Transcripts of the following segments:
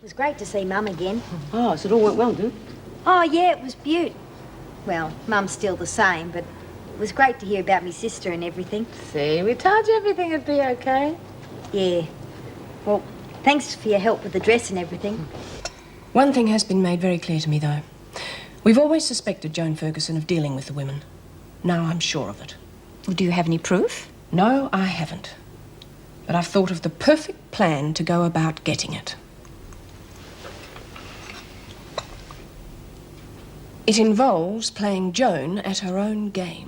was great to see Mum again. Oh, so it all went well, didn't it? Oh, yeah, it was beaut. Well, Mum's still the same, but it was great to hear about me sister and everything. See, we told you everything would be okay. Yeah. Well, thanks for your help with the dress and everything. One thing has been made very clear to me, though. We've always suspected Joan Ferguson of dealing with the women. Now I'm sure of it. Well, do you have any proof? No, I haven't. But I've thought of the perfect plan to go about getting it. It involves playing Joan at her own game.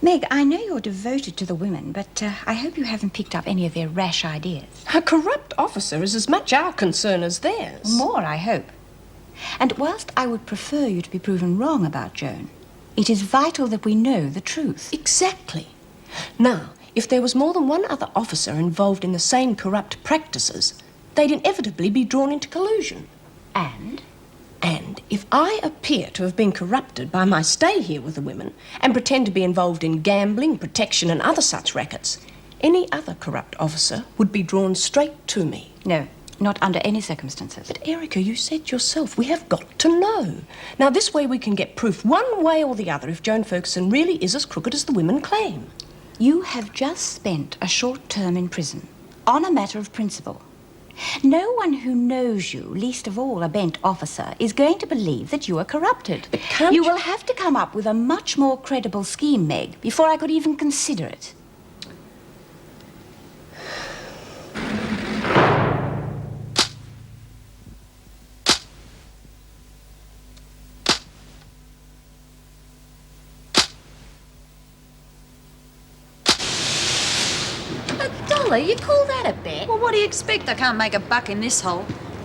Meg, I know you're devoted to the women, but I hope you haven't picked up any of their rash ideas. A corrupt officer is as much our concern as theirs. More, I hope. And whilst I would prefer you to be proven wrong about Joan, it is vital that we know the truth. Exactly. Now, if there was more than one other officer involved in the same corrupt practices, they'd inevitably be drawn into collusion. And If I appear to have been corrupted by my stay here with the women and pretend to be involved in gambling, protection and other such rackets, any other corrupt officer would be drawn straight to me. No, not under any circumstances. But, Erica, you said yourself, we have got to know. Now, this way we can get proof one way or the other if Joan Ferguson really is as crooked as the women claim. You have just spent a short term in prison on a matter of principle. No one who knows you, least of all a bent officer, is going to believe that you are corrupted. But can't you will have to come up with a much more credible scheme, Meg, before I could even consider it. Dolly, you call that a bet? Well, what do you expect? I can't make a buck in this hole.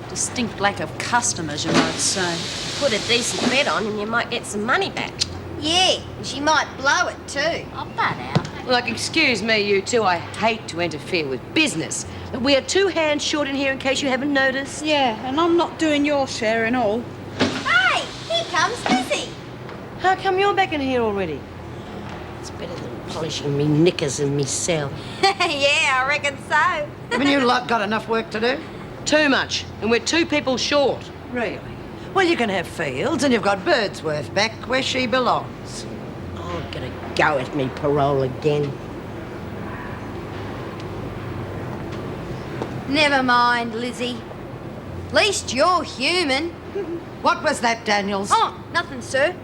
Distinct lack of customers, you might say. Put a decent bet on and you might get some money back. Yeah, she might blow it too. I'll butt out. Look, excuse me, you two. I hate to interfere with business, but we are 2 hands short in here in case you haven't noticed. Yeah, and I'm not doing your share in all. Hey, here comes Lizzie. How come you're back in here already? It's better than polishing me knickers and me cell. Yeah, I reckon so. Haven't you lot got enough work to do? Too much, and we're 2 people short. Really? Well, you can have Fields, and you've got Birdsworth back where she belongs. I'm gonna go at me parole again. Never mind, Lizzie. At least you're human. What was that, Daniels? Oh, nothing, sir.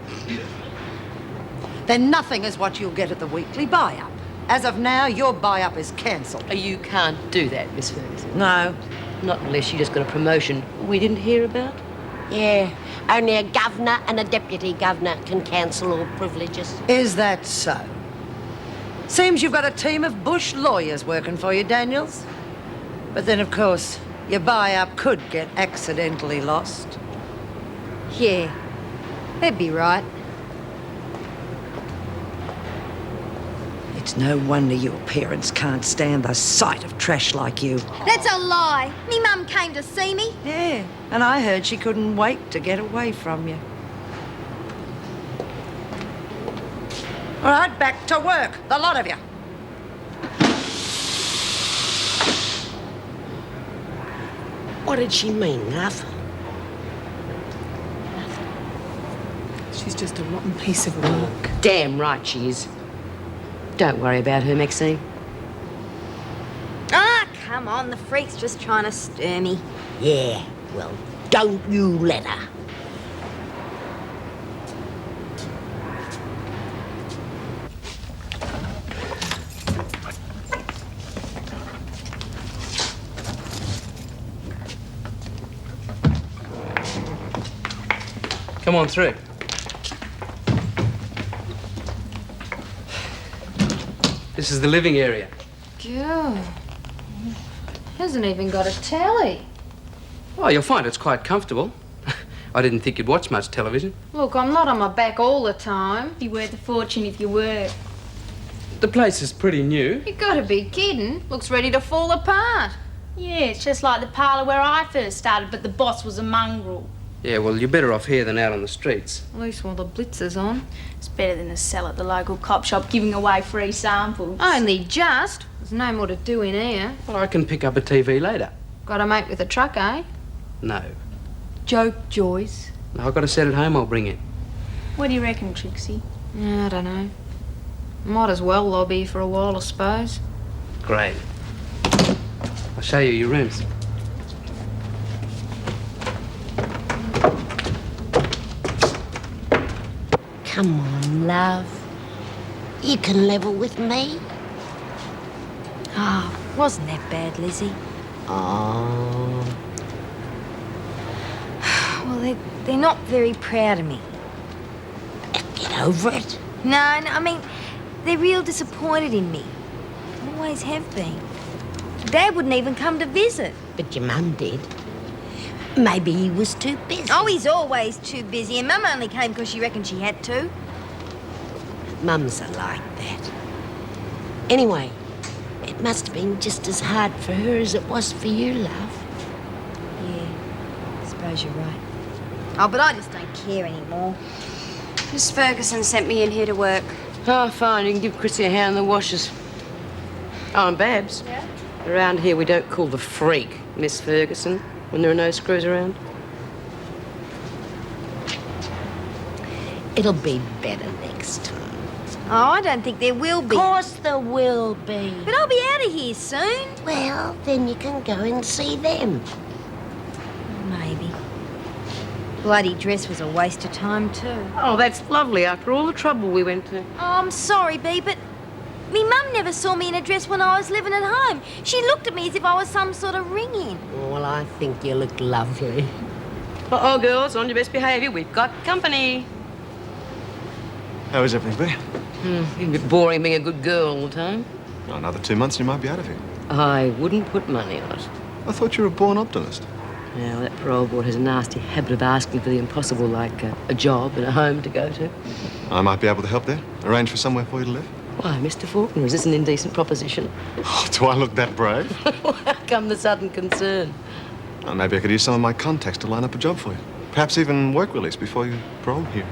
Then nothing is what you'll get at the weekly buy-up. As of now, your buy-up is cancelled. You can't do that, Miss Ferguson. No. Not unless you just got a promotion we didn't hear about. Yeah, only a governor and a deputy governor can cancel all privileges. Is that so? Seems you've got a team of bush lawyers working for you, Daniels. But then, of course, your buy-up could get accidentally lost. Yeah, they'd be right. It's no wonder your parents can't stand the sight of trash like you. That's a lie. Me mum came to see me. Yeah, and I heard she couldn't wait to get away from you. All right, back to work, the lot of you. What did she mean, Love? She's just a rotten piece of work. Damn right she is. Don't worry about her, Maxine. Ah, come on, the freak's just trying to stir me. Yeah, well, don't you let her. Come on through. This is the living area. God. Hasn't even got a telly. Oh, you'll find it's quite comfortable. I didn't think you'd watch much television. Look, I'm not on my back all the time. Be worth a fortune if you were. The place is pretty new. You gotta be kidding. Looks ready to fall apart. Yeah, it's just like the parlour where I first started, but the boss was a mongrel. Yeah, well, you're better off here than out on the streets. At least while the blitz is on. It's better than a sell at the local cop shop giving away free samples. Only just. There's no more to do in here. Well, I can pick up a TV later. Got a mate with a truck, eh? No. Joke, Joyce. No, I've got a set at home I'll bring in. What do you reckon, Trixie? I don't know. Might as well lobby for a while, I suppose. Great. I'll show you your rooms. Come on, love. You can level with me. Oh, wasn't that bad, Lizzie? Oh. Well, they're not very proud of me. Get over it. No, I mean, they're real disappointed in me. Always have been. Dad wouldn't even come to visit. But your mum did. Maybe he was too busy. Oh, he's always too busy, and Mum only came because she reckoned she had to. Mums are like that. Anyway, it must have been just as hard for her as it was for you, love. Yeah, I suppose you're right. Oh, but I just don't care anymore. Miss Ferguson sent me in here to work. Oh, fine. You can give Chrissy a hand in the washers. Oh, and Babs. Yeah? Around here, we don't call the freak Miss Ferguson when there are no screws around. It'll be better next time. Oh, I don't think there will be. Of course there will be. But I'll be out of here soon. Well, then you can go and see them. Maybe. Bloody dress was a waste of time, too. Oh, that's lovely after all the trouble we went to. Oh, I'm sorry, Bea, but me mum never saw me in a dress when I was living at home. She looked at me as if I was some sort of ring-in. Well, I think you look lovely. Uh-oh, girls, on your best behaviour. We've got company. How is everything, Bea? It's a bit boring being a good girl all the time. Oh, another 2 months and you might be out of here. I wouldn't put money on it. I thought you were a born optimist. Now, that parole board has a nasty habit of asking for the impossible, like a job and a home to go to. I might be able to help there. Arrange for somewhere for you to live. Why, Mr. Faulkner, is this an indecent proposition? Oh, do I look that brave? How come the sudden concern? Well, maybe I could use some of my contacts to line up a job for you. Perhaps even work release before you parole here.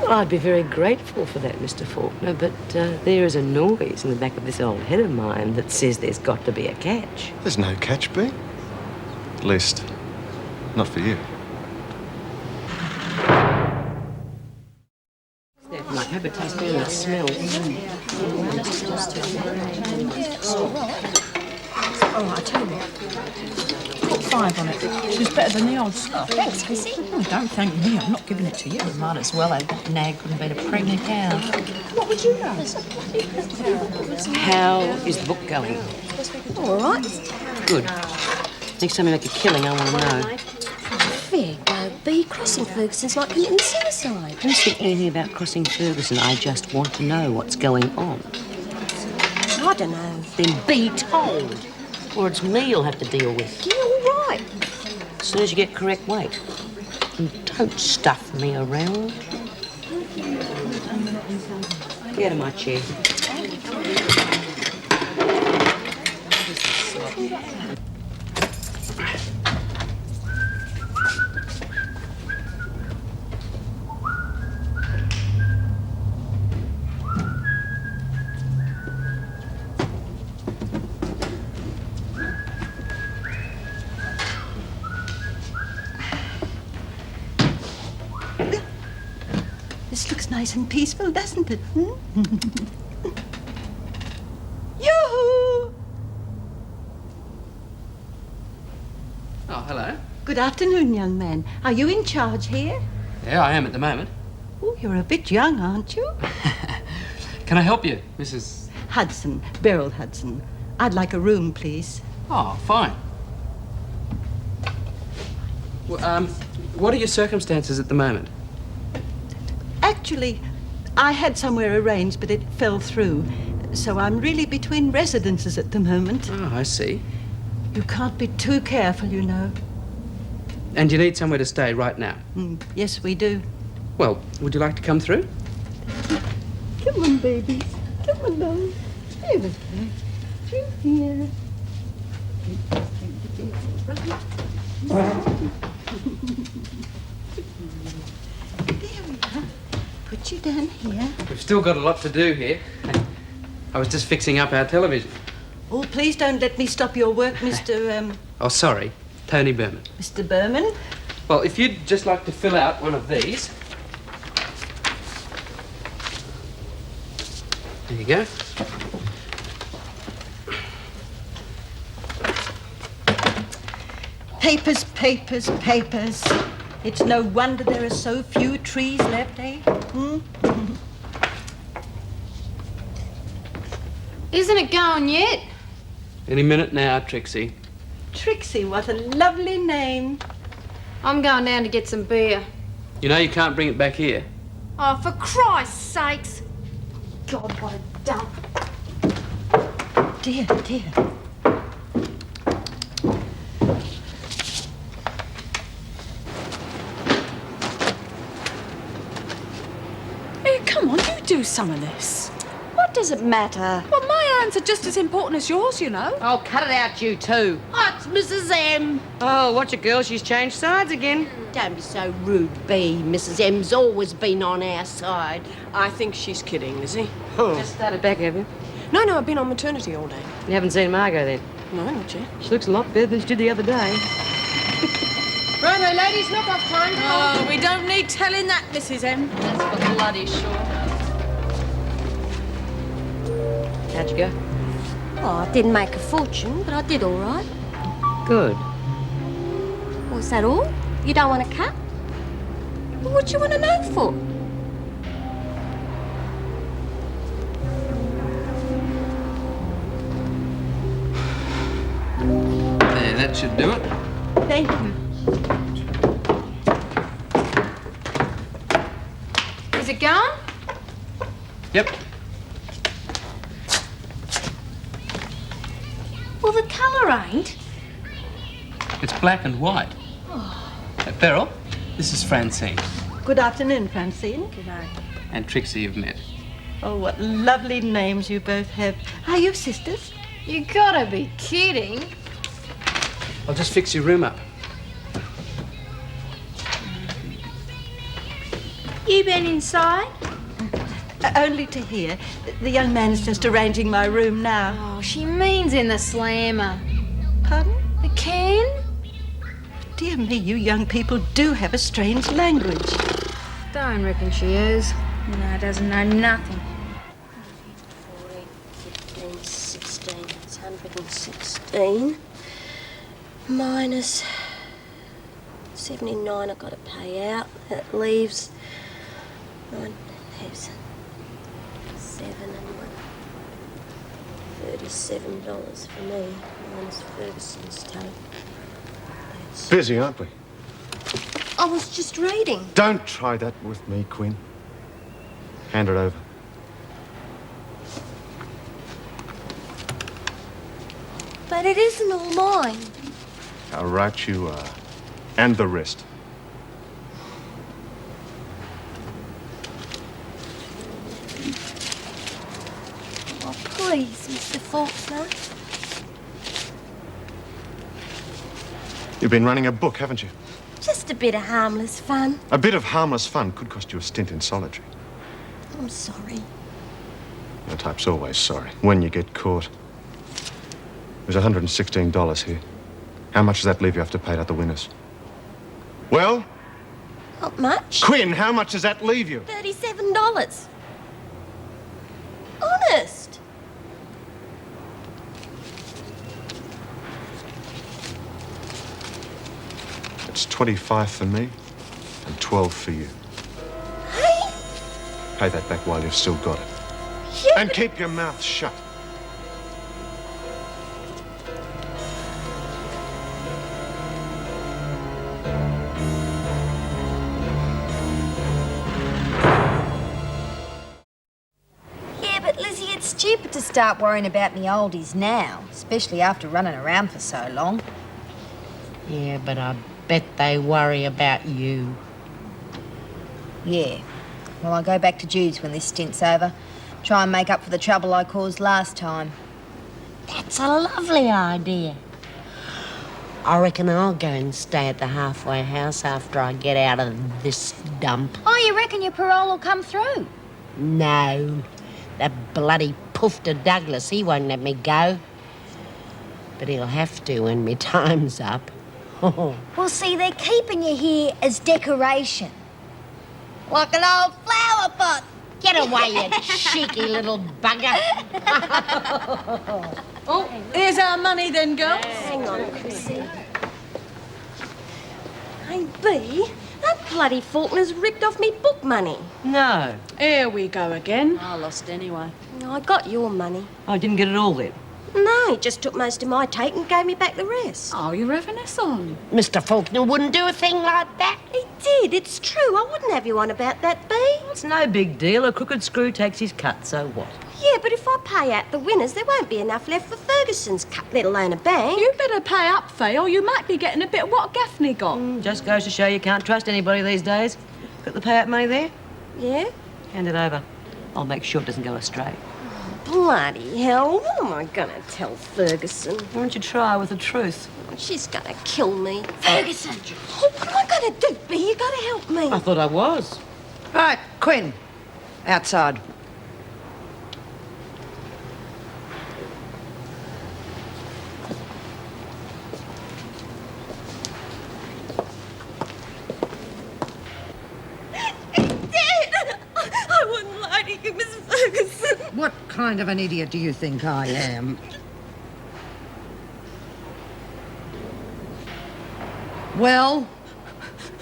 Well, I'd be very grateful for that, Mr. Faulkner, but there is a noise in the back of this old head of mine that says there's got to be a catch. There's no catch, Bea. At least, not for you. My habit tastes better than it smells. All right, I tell you what. Put 5 on it. She's better than the old stuff. Thanks, Chrissy. Oh, don't thank me. I'm not giving it to you. Might as well. That nag couldn't beat a pregnant cow. What would you know? How is the book going? All right. Good. Next time you make a killing, I want to know. Fair go, Bea. Crossing Ferguson's like committing suicide. Who's thinking anything about crossing Ferguson? I just want to know what's going on. I don't know. Then be told. Or it's me you'll have to deal with. Yeah, all right. As soon as you get correct weight. And don't stuff me around. Get out of my chair. This looks nice and peaceful, doesn't it? Yoo-hoo! Oh, hello. Good afternoon, young man. Are you in charge here? Yeah, I am at the moment. Oh, you're a bit young, aren't you? Can I help you, Mrs... Hudson, Beryl Hudson. I'd like a room, please. Oh, fine. Well, what are your circumstances at the moment? Actually, I had somewhere arranged, but it fell through. So I'm really between residences at the moment. Oh, I see. You can't be too careful, you know. And you need somewhere to stay right now? Yes, we do. Well, would you like to come through? Come on, babies. Come on, darling. Here we go. Through here. There we are. Put you down here. We've still got a lot to do here. I was just fixing up our television. Oh, please don't let me stop your work, Mr. Oh, sorry. Tony Berman. Mr. Berman? Well, if you'd just like to fill out one of these. There you go. Papers, papers, papers. It's no wonder there are so few trees left, eh? Isn't it going yet? Any minute now, Trixie. Trixie, what a lovely name. I'm going down to get some beer. You know you can't bring it back here. Oh, for Christ's sakes. God, what a dump. Dear, dear. Hey, come on, you do some of this. What does it matter? Well, my hands are just as important as yours, you know. Oh, cut it out, you two. Oh, it's Mrs. M. Oh, watch it, girl. She's changed sides again. Don't be so rude, B. Mrs. M's always been on our side. I think she's kidding, Lizzie. Just started back, have you? No, I've been on maternity all day. You haven't seen Margot then? No, not yet. She looks a lot better than she did the other day. Righto, ladies, knock off time. Oh, we don't need telling that, Mrs. M. That's for bloody sure. How'd you go? Oh, I didn't make a fortune, but I did all right. Good. Was that all? You don't want a cut? Well, what do you want to know for? There, that should do it. Thank you. Is it gone? Yep. Well, the colour ain't. It's black and white. Beryl, this is Francine. Good afternoon, Francine. Good night. And Trixie you've met. Oh, what lovely names you both have. Are you sisters? You gotta be kidding. I'll just fix your room up. You been inside? Only to hear. The young man's just arranging my room now. Oh, she means in the slammer. Pardon? The can? Dear me, you young people do have a strange language. Don't reckon she is. No, doesn't know nothing. 14, 15, 16. That's 116. Minus 79 I've got to pay out. That leaves 9 leaves 7 and 1. $37 for me, minus Ferguson's total. Busy, aren't we? I was just reading. Don't try that with me, Quinn. Hand it over. But it isn't all mine. How right you are. And the rest. Oh, please, Mr. Faulkner. You've been running a book, haven't you? Just a bit of harmless fun. A bit of harmless fun could cost you a stint in solitary. I'm sorry. Your type's always sorry, when you get caught. There's $116 here. How much does that leave you after paid out the winners? Well? Not much. Quinn, how much does that leave you? $37. Honest. It's 25 for me and 12 for you. Hey? Pay that back while you've still got it. Yeah, and keep your mouth shut. Yeah, but Lizzie, it's stupid to start worrying about me oldies now, especially after running around for so long. Yeah, but I bet they worry about you. Yeah. Well, I'll go back to Jude's when this stint's over. Try and make up for the trouble I caused last time. That's a lovely idea. I reckon I'll go and stay at the halfway house after I get out of this dump. Oh, you reckon your parole will come through? No. That bloody poofter Douglas, he won't let me go. But he'll have to when my time's up. Well, see, they're keeping you here as decoration. Like an old flower pot. Get away, you cheeky little bugger. Oh, here's our money then, girls. Hang on, Chrissy. Hey, B, that bloody Faulkner's ripped off me book money. No. Here we go again. I lost anyway. I got your money. I didn't get it all then. No, he just took most of my take and gave me back the rest. Oh, you're having us on. Mr. Faulkner wouldn't do a thing like that. He did, it's true. I wouldn't have you on about that, B. It's no big deal. A crooked screw takes his cut, so what? Yeah, but if I pay out the winners, there won't be enough left for Ferguson's cut, let alone a bank. You better pay up, Faye, or you might be getting a bit of what Gaffney got. Just goes to show you can't trust anybody these days. Got the payout money there? Yeah? Hand it over. I'll make sure it doesn't go astray. Bloody hell, what am I going to tell Ferguson? Why don't you try with the truth? She's going to kill me. Ferguson! Oh, what am I going to do, B? You got to help me. I thought I was. Right, Quinn. Outside. I wouldn't lie to you, Miss Ferguson. What kind of an idiot do you think I am? Well?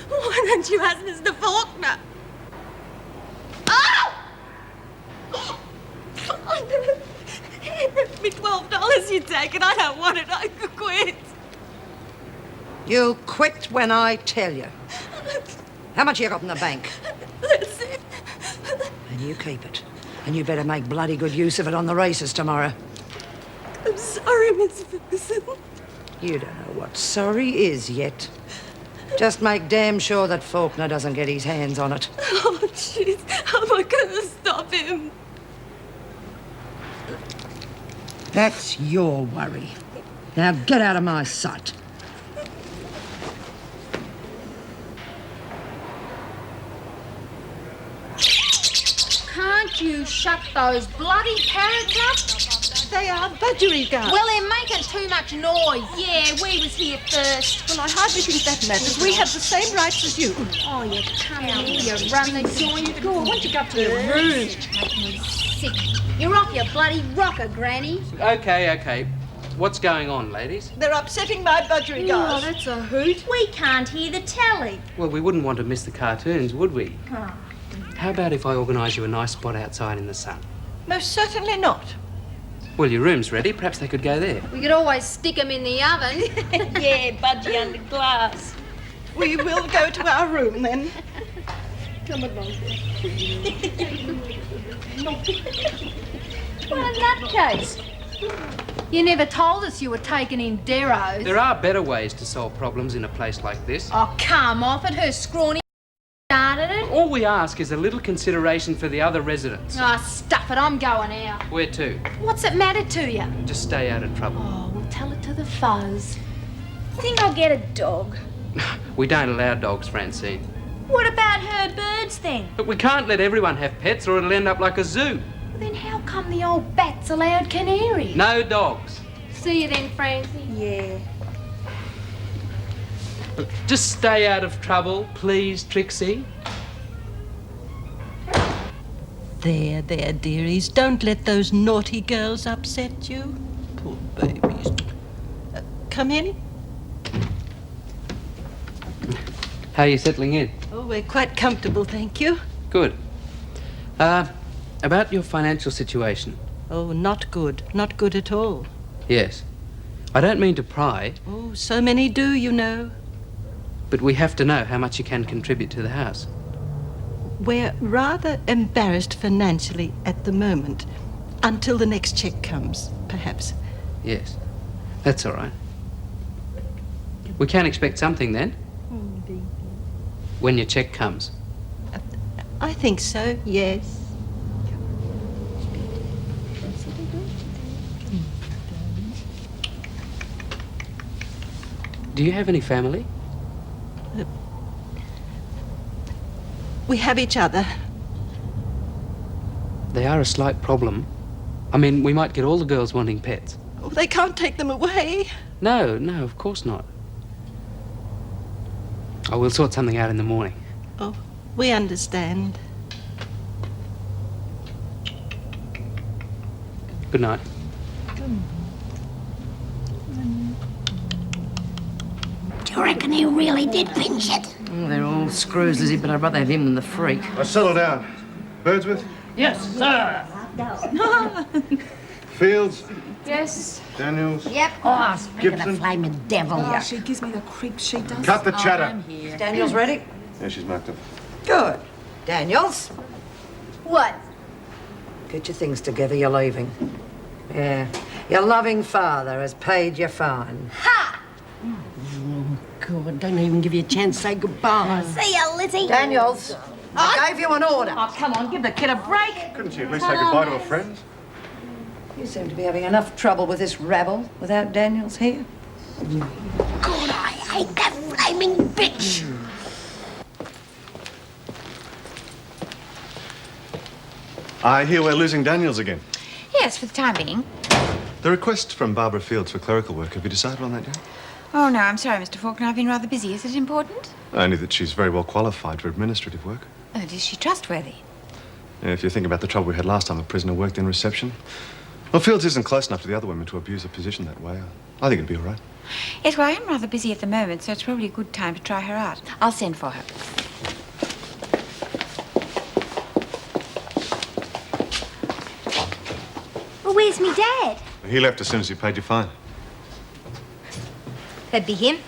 Why don't you ask Mr. Faulkner? Oh! Me $12 you take and I don't want it. I could quit. You'll quit when I tell you. How much you got in the bank? That's it. And you keep it. And you better make bloody good use of it on the races tomorrow. I'm sorry, Miss Ferguson. You don't know what sorry is yet. Just make damn sure that Faulkner doesn't get his hands on it. Oh, jeez. How am I going to stop him? That's your worry. Now get out of my sight. Can't you shut those bloody parrots up? They are budgerigars. Well, they're making too much noise. Yeah, we was here first. Well, I hardly think that matters. We have the same rights as you. Oh, you come in here, you run the joint. Go on, why don't you go up to your room? Make me sick. You're off your bloody rocker, Granny. Okay. What's going on, ladies? They're upsetting my budgerigars. Oh, that's a hoot. We can't hear the telly. Well, we wouldn't want to miss the cartoons, would we? Oh. How about if I organise you a nice spot outside in the sun? Most certainly not. Well, your room's ready. Perhaps they could go there. We could always stick 'em in the oven. Yeah, budgie under glass. We will go to our room then. Come along. Well, in that case, you never told us you were taking in Darrows. There are better ways to solve problems in a place like this. Oh, come off it. Her scrawny started it. All we ask is a little consideration for the other residents. Oh, stuff it. I'm going out. Where to? What's it matter to you? Just stay out of trouble. Oh, we'll tell it to the foes. Think I'll get a dog? We don't allow dogs, Francine. What about her birds then? But we can't let everyone have pets or it'll end up like a zoo. Then how come the old bat's allowed canaries? No dogs. See you then, Francie. Yeah. Look, just stay out of trouble, please, Trixie. There, dearies. Don't let those naughty girls upset you. Poor babies. Come in. How are you settling in? Oh, we're quite comfortable, thank you. Good. About your financial situation. Oh, not good. Not good at all. Yes. I don't mean to pry, Oh, so many do, you know. but we have to know how much you can contribute to the house. We're rather embarrassed financially at the moment. Until the next check comes, perhaps. Yes. That's all right. We can expect something then, when your check comes. I think so, yes. Do you have any family? We have each other. They are a slight problem. I mean, we might get all the girls wanting pets. Oh, they can't take them away. No, of course not. I will sort something out in the morning. Oh, we understand. Good night. Do you reckon he really did pinch it? Oh, they're all screws, Lizzie, but I'd rather have him than the freak. Now settle down. Birdsworth? Yes, sir. Fields? Yes. Daniels? Yep. Oh, speaking Gibson? of flaming devil. Oh, she gives me the creeps, she does. Cut the chatter. I'm here. Daniels ready? Yeah, she's marked up. Good. Daniels, What? get your things together, you're leaving. Yeah. Your loving father has paid your fine. Ha! Oh, God, don't even give you a chance to say goodbye. See ya, Lizzie. Daniels, I gave you an order. Oh, come on, give the kid a break. Couldn't she at least say goodbye to her friends? You seem to be having enough trouble with this rabble without Daniels here. God, I hate that flaming bitch. I hear we're losing Daniels again. Yes, for the time being. The request from Barbara Fields for clerical work, have you decided on that yet? Oh, no, I'm sorry, Mr. Faulkner. I've been rather busy. Is it important? Only that she's very well qualified for administrative work. Oh, is she trustworthy? Yeah, if you think about the trouble we had last time a prisoner worked in reception. Well, Fields isn't close enough to the other women to abuse her position that way. I think it'd be all right. Yes, well, I am rather busy at the moment, so it's probably a good time to try her out. I'll send for her. Well, where's me dad? He left as soon as you paid your fine. That'd be him.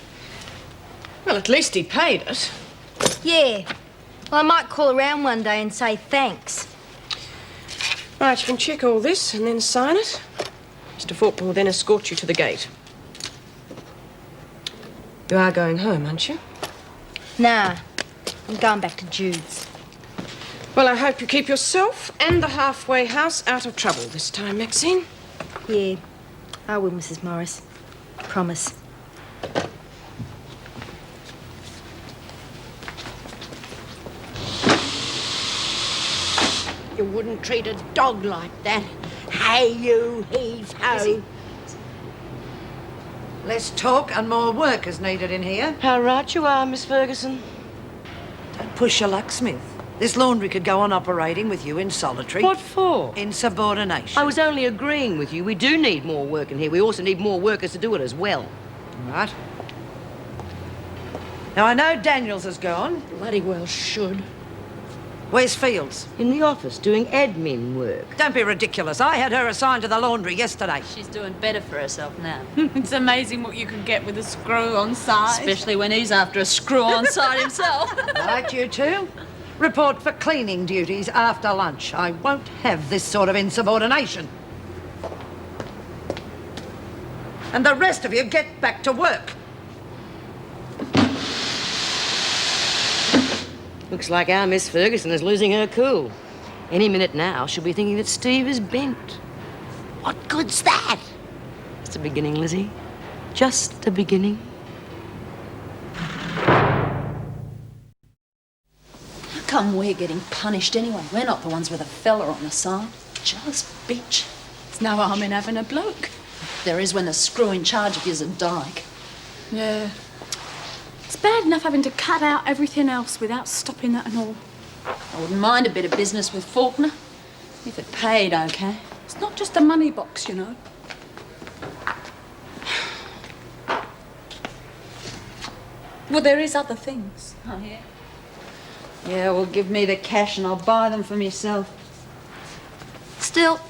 Well, at least he paid it. Yeah. Well, I might call around one day and say thanks. Right, you can check all this and then sign it. Mr. Faulkner will then escort you to the gate. You are going home, aren't you? Nah. I'm going back to Jude's. Well, I hope you keep yourself and the halfway house out of trouble this time, Maxine. Yeah. I will, Mrs. Morris. Promise. You wouldn't treat a dog like that. Hey, you heave-ho. Less talk and more work is needed in here. How right you are, Miss Ferguson. Don't push your luck, Smith. This laundry could go on operating with you in solitary. What for? Insubordination. I was only agreeing with you. We do need more work in here. We also need more workers to do it as well. Right. Now, I know Daniels has gone. Bloody well should. Where's Fields? In the office, doing admin work. Don't be ridiculous. I had her assigned to the laundry yesterday. She's doing better for herself now. It's amazing what you can get with a screw on side. Especially when he's after a screw on side himself. Right, you two. Report for cleaning duties after lunch. I won't have this sort of insubordination. And the rest of you get back to work. Looks like our Miss Ferguson is losing her cool. Any minute now, she'll be thinking that Steve is bent. What good's that? Just a beginning, Lizzie. Just a beginning. How come we're getting punished anyway? We're not the ones with a fella on the side. Jealous bitch. There's no harm in having a bloke. There is when the screw in charge of you's a dyke. Yeah. It's bad enough having to cut out everything else without stopping that and all. I wouldn't mind a bit of business with Faulkner, if it paid okay. It's not just a money box, you know. Well, there is other things. Oh, yeah? Yeah, well, give me the cash and I'll buy them for myself. Still,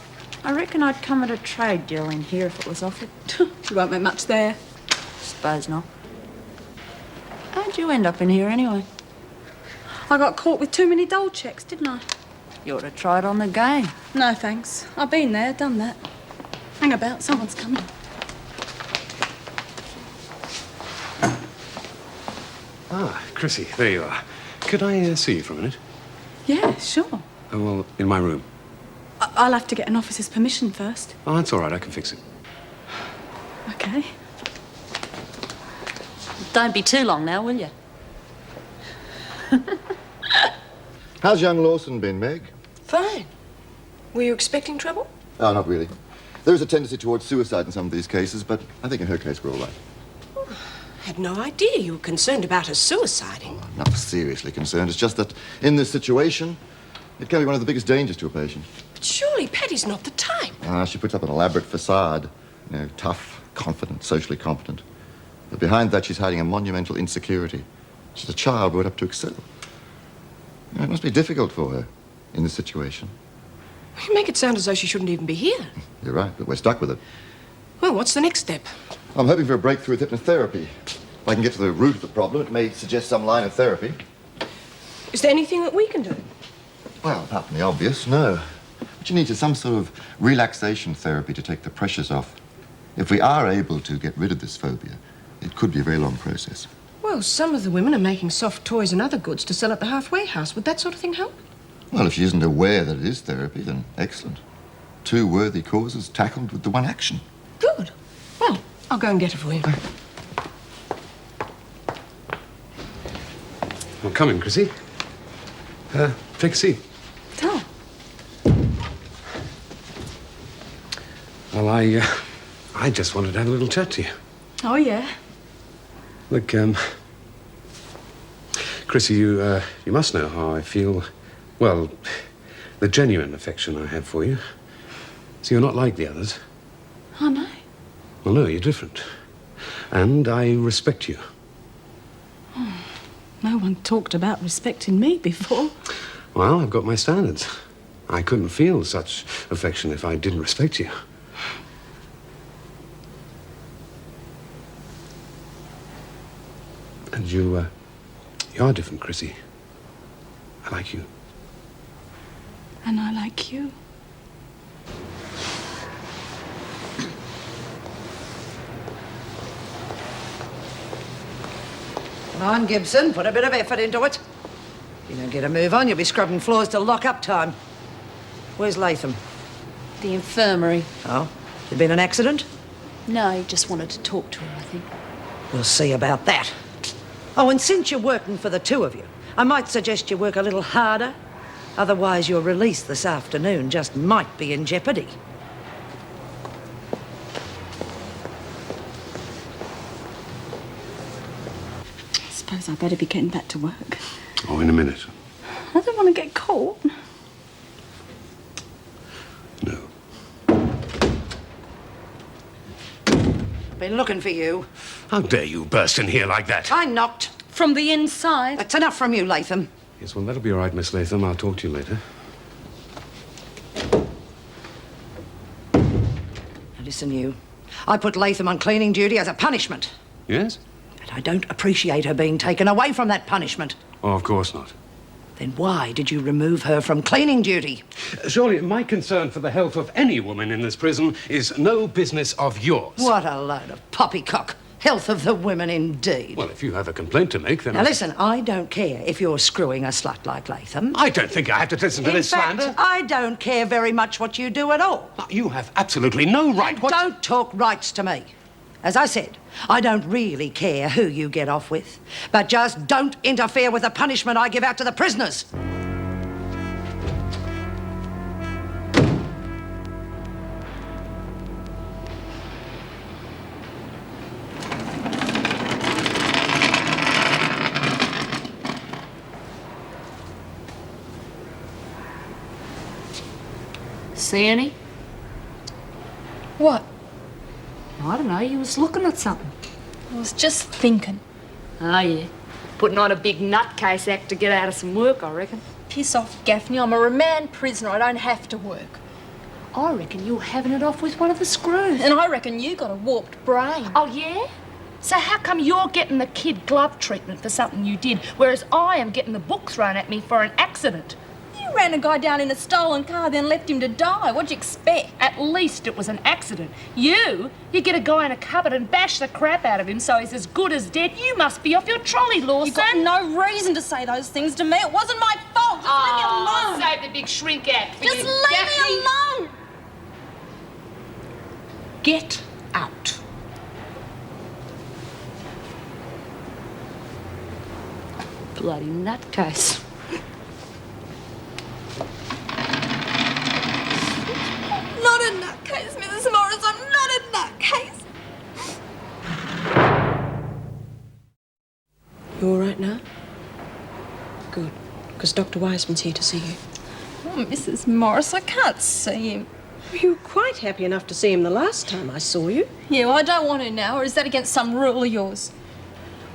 I reckon I'd come at a trade deal in here if it was offered. You won't make much there. Suppose not. How'd you end up in here anyway? I got caught with too many dole checks, didn't I? You ought to try it on the game. No, thanks. I've been there, done that. Hang about, someone's coming. Ah, Chrissy, there you are. Could I see you for a minute? Yeah, sure. Oh, well, in my room. I'll have to get an officer's permission first. Oh, that's all right. I can fix it. Okay. Don't be too long now, will you? How's young Lawson been, Meg? Fine. Were you expecting trouble? Oh, not really. There is a tendency towards suicide in some of these cases, but I think in her case we're all right. I had no idea you were concerned about her suiciding. I'm not seriously concerned. It's just that in this situation, it can be one of the biggest dangers to a patient. But surely Patty's not the type. She puts up an elaborate facade. You know, tough, confident, socially competent. But behind that, she's hiding a monumental insecurity. She's a child brought up to excel. You know, it must be difficult for her in this situation. You make it sound as though she shouldn't even be here. You're right, but we're stuck with it. Well, what's the next step? I'm hoping for a breakthrough with hypnotherapy. If I can get to the root of the problem, it may suggest some line of therapy. Is there anything that we can do? Well, apart from the obvious, no. What you need is some sort of relaxation therapy to take the pressures off. If we are able to get rid of this phobia, it could be a very long process. Well, some of the women are making soft toys and other goods to sell at the halfway house. Would that sort of thing help? Well, if she isn't aware that it is therapy, then excellent. Two worthy causes tackled with the one action. Good. Well, I'll go and get her for you. Well, come in, Chrissy. Take a seat. Oh. Well, I just wanted to have a little chat to you. Oh, yeah? Look, Chrissy, you must know how I feel. Well, the genuine affection I have for you. So you're not like the others. Oh, no. Well, no, you're different. And I respect you. Oh, no one talked about respecting me before. Well, I've got my standards. I couldn't feel such affection if I didn't respect you. And you are different, Chrissy. I like you. And I like you. Come on, Gibson, put a bit of effort into it. If you don't get a move on, you'll be scrubbing floors till lock-up time. Where's Latham? The infirmary. Oh, there been an accident? No, he just wanted to talk to her, I think. We'll see about that. Oh, and since you're working for the two of you, I might suggest you work a little harder. Otherwise, your release this afternoon just might be in jeopardy. I suppose I better be getting back to work. Oh, in a minute. I don't want to get caught. No. Been looking for you. How dare you burst in here like that? I knocked. From the inside? That's enough from you, Latham. Yes, well, that'll be all right, Miss Latham. I'll talk to you later. Now, listen, you. I put Latham on cleaning duty as a punishment. Yes? But I don't appreciate her being taken away from that punishment. Oh, of course not. Then why did you remove her from cleaning duty? Surely my concern for the health of any woman in this prison is no business of yours. What a load of poppycock. Health of the women, indeed. Well, if you have a complaint to make, then... Now, listen, I don't care if you're screwing a slut like Latham. I don't think I have to listen to this slander. I don't care very much what you do at all. You have absolutely no right... Don't talk rights to me. As I said, I don't really care who you get off with. But just don't interfere with the punishment I give out to the prisoners. See any? What? I don't know, you was looking at something. I was just thinking. Oh, yeah. Putting on a big nutcase act to get out of some work, I reckon. Piss off, Gaffney. I'm a remand prisoner. I don't have to work. I reckon you're having it off with one of the screws. And I reckon you got a warped brain. Oh, yeah? So how come you're getting the kid glove treatment for something you did, whereas I am getting the book thrown at me for an accident? You ran a guy down in a stolen car, then left him to die. What'd you expect? At least it was an accident. You get a guy in a cupboard and bash the crap out of him so he's as good as dead. You must be off your trolley, Lawson. You've got no reason to say those things to me. It wasn't my fault. Just leave me alone. Save the big shrink act for Just you, leave Gaffney. me alone. Get out. Bloody nutcase. Not a nutcase, Mrs. Morris. I'm not a nutcase. You all right now? Good, because Dr. Wiseman's here to see you. Oh, Mrs. Morris, I can't see him. You were quite happy enough to see him the last time I saw you. Yeah, well, I don't want to now, or is that against some rule of yours?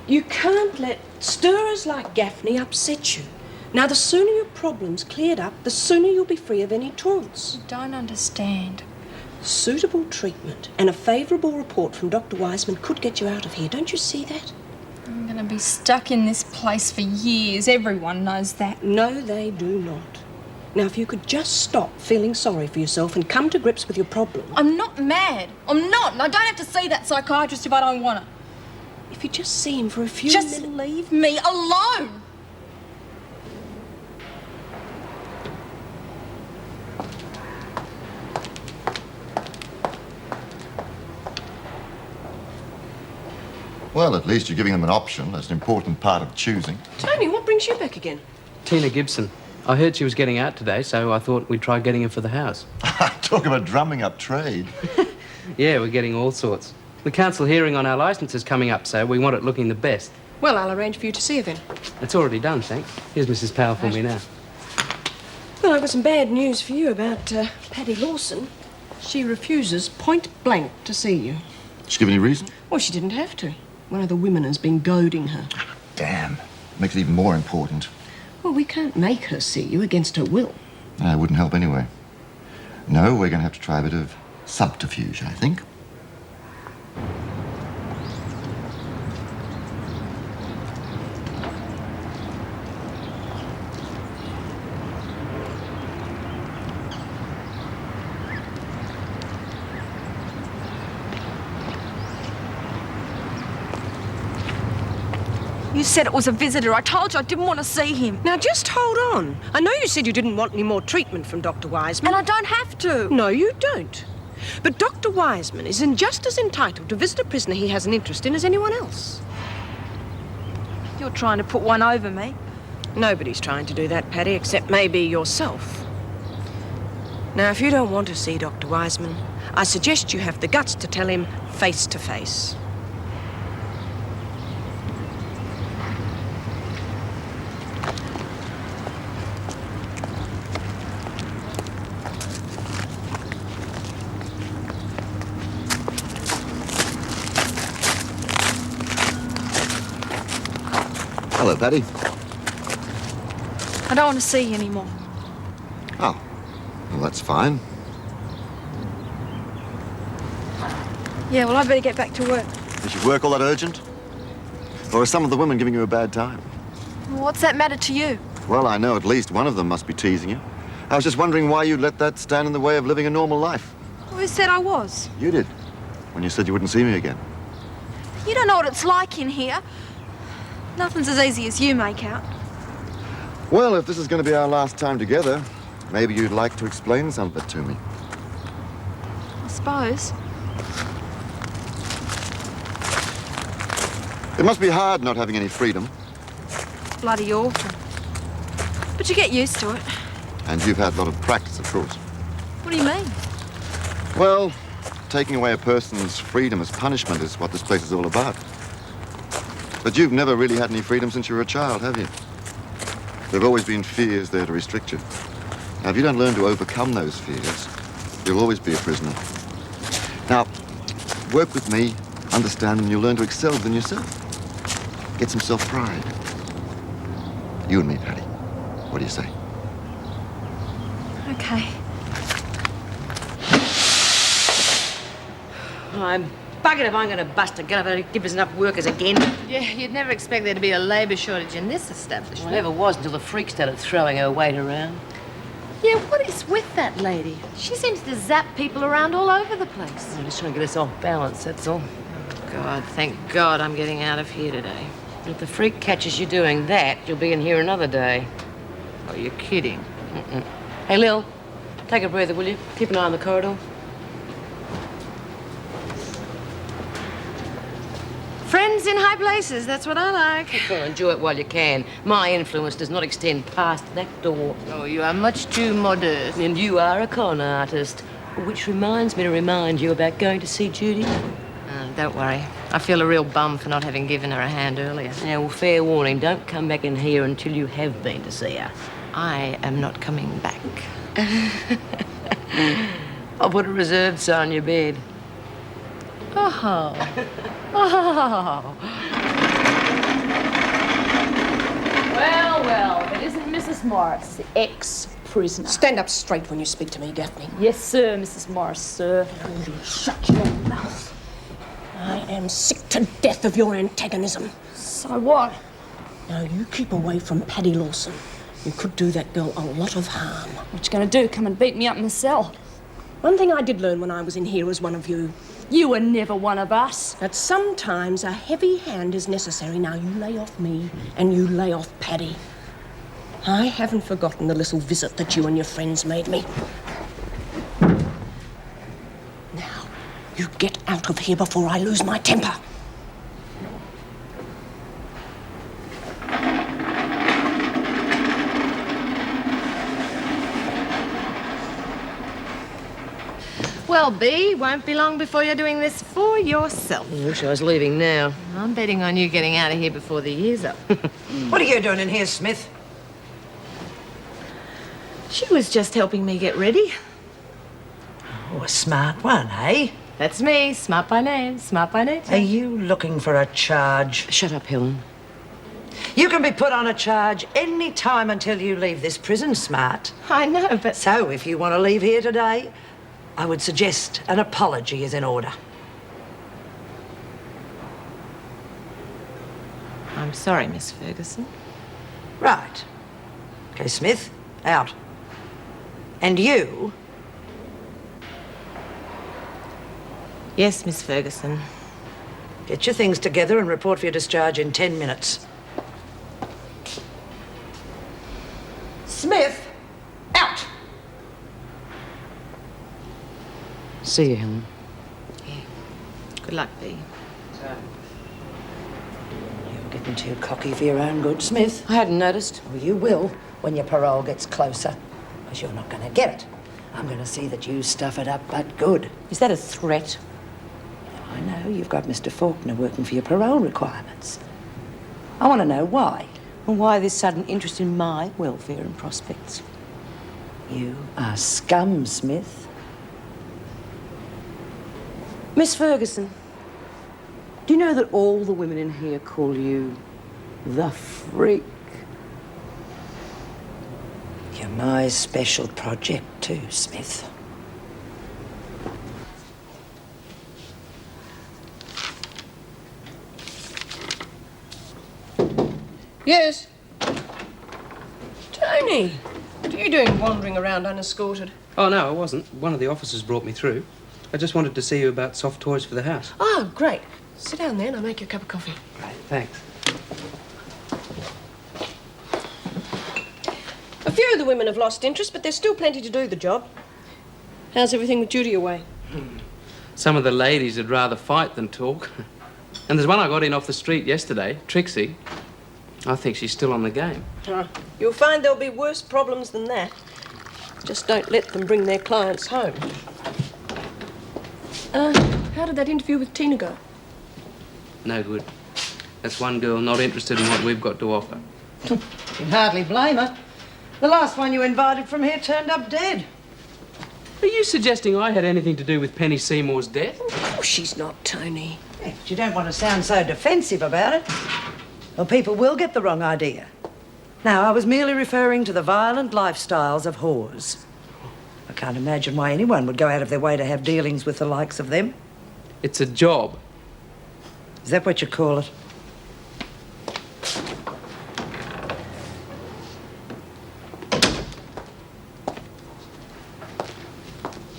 You can't let stirrers like Gaffney upset you. Now, the sooner your problem's cleared up, the sooner you'll be free of any taunts. I don't understand. Suitable treatment and a favourable report from Dr. Wiseman could get you out of here. Don't you see that? I'm going to be stuck in this place for years. Everyone knows that. No, they do not. Now, if you could just stop feeling sorry for yourself and come to grips with your problem. I'm not mad. I'm not, and I don't have to see that psychiatrist if I don't want to. If you just see him for a few minutes. Just leave me alone! Well, at least you're giving them an option. That's an important part of choosing. Tony, what brings you back again? Tina Gibson. I heard she was getting out today, so I thought we'd try getting her for the house. Talk about drumming up trade. Yeah, we're getting all sorts. The council hearing on our licence is coming up, so we want it looking the best. Well, I'll arrange for you to see her then. It's already done, thanks. Here's Mrs. Powell for me now. Well, I've got some bad news for you about Paddy Lawson. She refuses point blank to see you. Did she give any reason? Well, she didn't have to. One of the women has been goading her. Damn. Makes it even more important. Well, we can't make her see you against her will. No, it wouldn't help anyway. No, we're going to have to try a bit of subterfuge, I think. You said it was a visitor. I told you I didn't want to see him. Now, just hold on. I know you said you didn't want any more treatment from Dr. Wiseman. And I don't have to. No, you don't. But Dr. Wiseman is just as entitled to visit a prisoner he has an interest in as anyone else. You're trying to put one over me. Nobody's trying to do that, Paddy, except maybe yourself. Now, if you don't want to see Dr. Wiseman, I suggest you have the guts to tell him face to face. Hello, Paddy. I don't want to see you anymore. Oh, well, that's fine. Yeah, well, I better get back to work. Is your work all that urgent? Or are some of the women giving you a bad time? What's that matter to you? Well, I know at least one of them must be teasing you. I was just wondering why you let that stand in the way of living a normal life. Who said I was? You did, when you said you wouldn't see me again. You don't know what it's like in here. Nothing's as easy as you make out. Well, if this is going to be our last time together, maybe you'd like to explain some of it to me. I suppose. It must be hard not having any freedom. Bloody awful. But you get used to it. And you've had a lot of practice, of course. What do you mean? Well, taking away a person's freedom as punishment is what this place is all about. But you've never really had any freedom since you were a child, have you? There have always been fears there to restrict you. Now, if you don't learn to overcome those fears, you'll always be a prisoner. Now, work with me, understand, and you'll learn to excel within yourself. Get some self-pride. You and me, Paddy. What do you say? Okay. I'm buggered if I'm going to bust a gut if they give us enough workers again. Yeah, you'd never expect there to be a labour shortage in this establishment. Well, never was until the freak started throwing her weight around. Yeah, what is with that lady? She seems to zap people around all over the place. I'm just trying to get us off balance, that's all. God, thank God I'm getting out of here today. If the freak catches you doing that, you'll be in here another day. Oh, you're kidding. Mm-mm. Hey, Lil, take a breather, will you? Keep an eye on the corridor. Friends in high places, that's what I like. Well, enjoy it while you can. My influence does not extend past that door. Oh, you are much too modest. And you are a con artist. Which reminds me to remind you about going to see Judy. Oh, don't worry. I feel a real bum for not having given her a hand earlier. Yeah, well, fair warning. Don't come back in here until you have been to see her. I am not coming back. I'll put a reserved sign on your bed. Oh. Oh. Well, if it isn't Mrs. Morris, the ex-prisoner. Stand up straight when you speak to me, Daphne. Yes, sir, Mrs. Morris, sir. Shut your mouth. I am sick to death of your antagonism. So what? Now, you keep away from Paddy Lawson. You could do that girl a lot of harm. What you gonna do, come and beat me up in the cell? One thing I did learn when I was in here as one of you. You were never one of us. That sometimes a heavy hand is necessary. Now, you lay off me and you lay off Paddy. I haven't forgotten the little visit that you and your friends made me. Now, you get out of here before I lose my temper. Well, Bea, won't be long before you're doing this for yourself. I wish I was leaving now. I'm betting on you getting out of here before the year's up. What are you doing in here, Smith? She was just helping me get ready. Oh, a smart one, eh? That's me, smart by name, smart by nature. Are you looking for a charge? Shut up, Helen. You can be put on a charge any time until you leave this prison, Smart. I know, but... So, if you want to leave here today, I would suggest an apology is in order. I'm sorry, Miss Ferguson. Right. Okay, Smith, out. And you? Yes, Miss Ferguson. Get your things together and report for your discharge in 10 minutes. Smith, out! See you, Helen. Yeah. Good luck, Bea. You're getting too cocky for your own good, Smith. I hadn't noticed. Well, you will when your parole gets closer, because you're not going to get it. I'm going to see that you stuff it up, but good. Is that a threat? I know you've got Mr. Faulkner working for your parole requirements. I want to know why. And why this sudden interest in my welfare and prospects? You are scum, Smith. Miss Ferguson, do you know that all the women in here call you the freak? You're my special project too, Smith. Yes. Tony, what are you doing wandering around unescorted? Oh, no, I wasn't. One of the officers brought me through. I just wanted to see you about soft toys for the house. Oh, great. Sit down there and I'll make you a cup of coffee. Right, thanks. A few of the women have lost interest, but there's still plenty to do the job. How's everything with Judy away? Some of the ladies would rather fight than talk. And there's one I got in off the street yesterday, Trixie. I think she's still on the game. You'll find there'll be worse problems than that. Just don't let them bring their clients home. How did that interview with Tina go? No good. That's one girl not interested in what we've got to offer. You can hardly blame her. The last one you invited from here turned up dead. Are you suggesting I had anything to do with Penny Seymour's death? Of course she's not, Tony. Yeah, but you don't want to sound so defensive about it. Well, people will get the wrong idea. Now, I was merely referring to the violent lifestyles of whores. I can't imagine why anyone would go out of their way to have dealings with the likes of them. It's a job. Is that what you call it?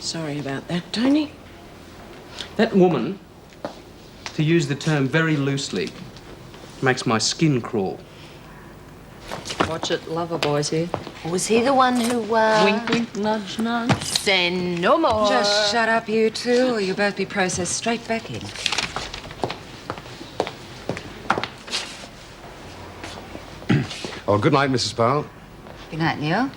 Sorry about that, Tony. That woman, to use the term very loosely, makes my skin crawl. Watch it, lover boys here. Was he the one who, Wink, wink, nudge, nudge. Say no more. Just shut up, you two, or you'll both be processed straight back in. Oh, good night, Mrs. Powell. Good night, Neil.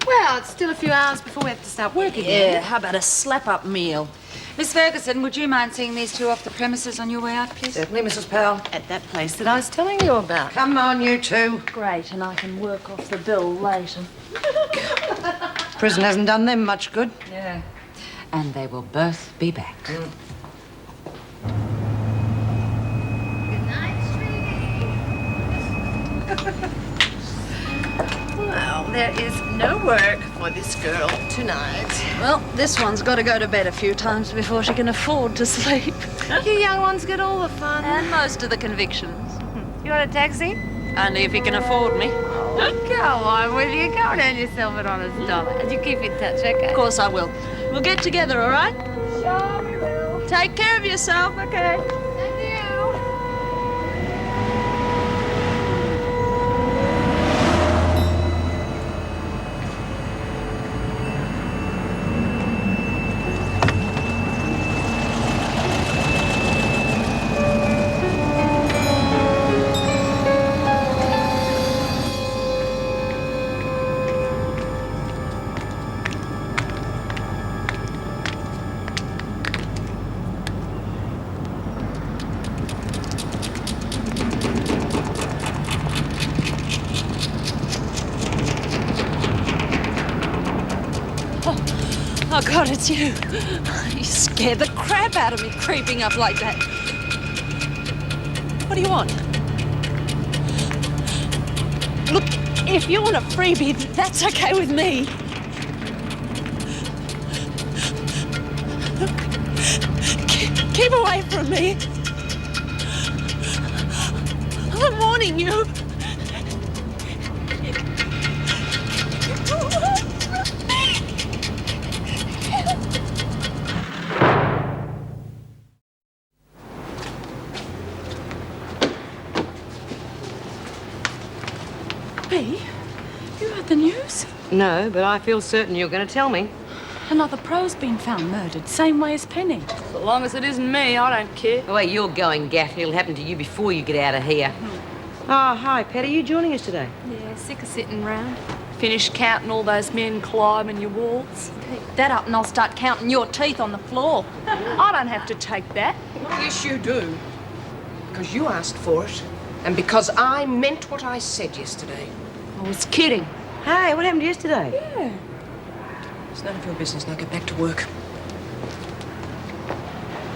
Well, it's still a few hours before we have to start work again. Yeah, how about a slap-up meal? Miss Ferguson, would you mind seeing these two off the premises on your way out, please? Certainly, Mrs. Powell. At that place that I was telling you about. Come on, you two. Great, and I can work off the bill later. Prison hasn't done them much good. Yeah. And they will both be back. Well, there is no work for this girl tonight. Well, this one's got to go to bed a few times before she can afford to sleep. You young ones get all the fun. And most of the convictions. You want a taxi? Only if he can afford me. Go on, will you? Go and earn yourself an honest dollar. And you keep in touch, okay? Of course I will. We'll get together, all right? Sure, we will. Take care of yourself, okay? Thank you. Oh, God, it's you. You scared the crap out of me creeping up like that. What do you want? Look, if you want a freebie, that's okay with me. Keep away from me. I'm warning you. Bea, you heard the news? No, but I feel certain you're going to tell me. Another pro's been found murdered, same way as Penny. So long as it isn't me, I don't care. The way you're going, Gaffney, it'll happen to you before you get out of here. Oh, hi, Pat. Are you joining us today? Yeah, sick of sitting round. Finish counting all those men climbing your walls. Keep that up and I'll start counting your teeth on the floor. I don't have to take that. Yes, you do. Because you asked for it. And because I meant what I said yesterday. I was kidding. Hey, what happened yesterday? Yeah. It's none of your business. Now get back to work.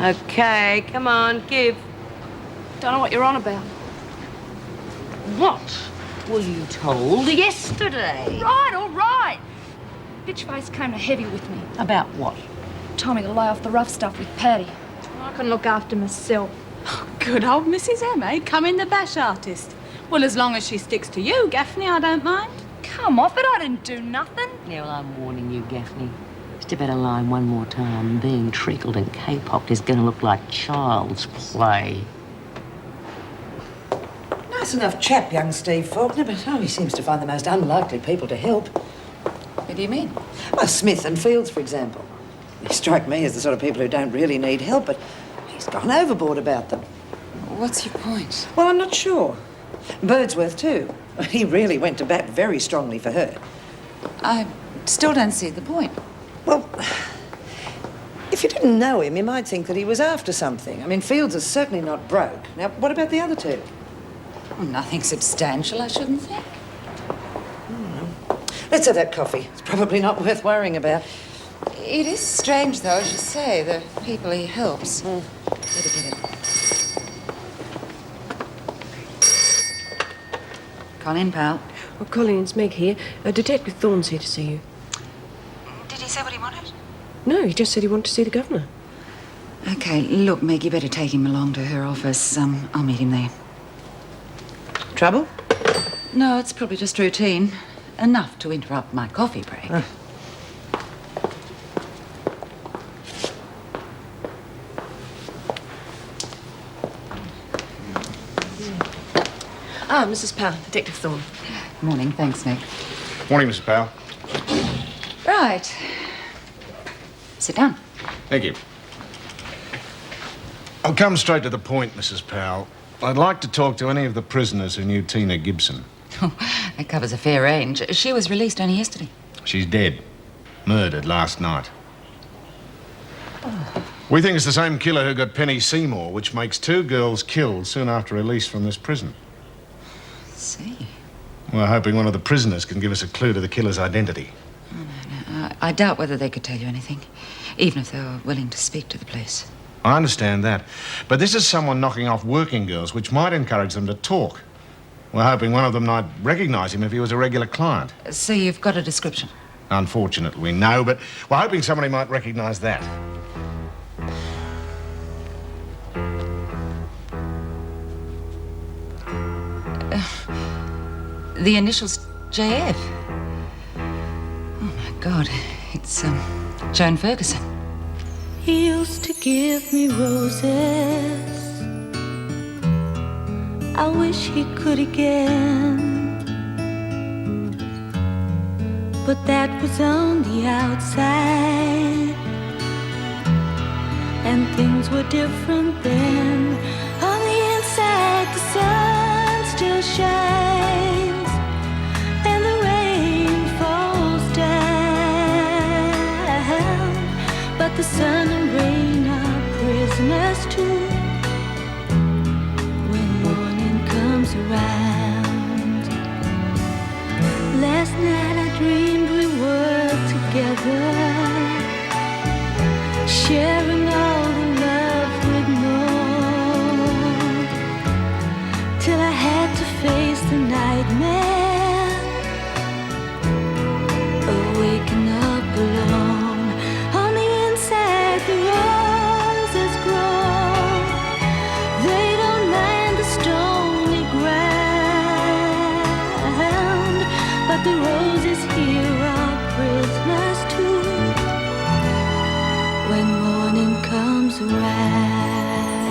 Okay, come on, give. Don't know what you're on about. What were you told yesterday? All right. Bitchface came to heavy with me. About what? Told me to lay off the rough stuff with Paddy. I can look after myself. Good old Mrs. M, eh? Come in the bash artist. Well, as long as she sticks to you, Gaffney, I don't mind. Come off it, I didn't do nothing. Yeah, well, I'm warning you, Gaffney. Step out of line one more time. Being treacled and K-popped is going to look like child's play. Nice enough chap, young Steve Faulkner, but he seems to find the most unlikely people to help. What do you mean? Well, Smith and Fields, for example. They strike me as the sort of people who don't really need help, but he's gone overboard about them. What's your point? Well, I'm not sure. Birdsworth, too. He really went to bat very strongly for her. I still don't see the point. Well, if you didn't know him, you might think that he was after something. I mean, Fields is certainly not broke. Now, what about the other two? Well, nothing substantial, I shouldn't think. Let's have that coffee. It's probably not worth worrying about. It is strange, though, as you say, the people he helps. Better get it. Colin, pal. Oh, Colin, it's Meg here. Detective Thorne's here to see you. Did he say what he wanted? No, he just said he wanted to see the governor. Okay, look, Meg, you better take him along to her office. I'll meet him there. Trouble? No, it's probably just routine. Enough to interrupt my coffee break. Ah, Mrs. Powell, Detective Thorne. Morning, thanks, Meg. Morning, Mrs. Powell. Right. Sit down. Thank you. I'll come straight to the point, Mrs. Powell. I'd like to talk to any of the prisoners who knew Tina Gibson. That covers a fair range. She was released only yesterday. She's dead. Murdered last night. We think it's the same killer who got Penny Seymour, which makes 2 girls killed soon after release from this prison. See. We're hoping one of the prisoners can give us a clue to the killer's identity. I doubt whether they could tell you anything, even if they were willing to speak to the police. I understand that. But this is someone knocking off working girls, which might encourage them to talk. We're hoping one of them might recognize him if he was a regular client. So you've got a description? Unfortunately, no, but we're hoping somebody might recognize that. The initials JF. Oh, my God. It's, Joan Ferguson. He used to give me roses. I wish he could again. But that was on the outside, and things were different then. On the inside, the sun still shines, and the rain falls down. But the sun and rain are prisoners too when morning comes around. Last night I dreamed we were together, sharing all the love we'd known, till I had to face the nightmare of waking up alone. On the inside the roses grow, they don't mind the stony ground, but the roses here are prisoners too when morning comes around.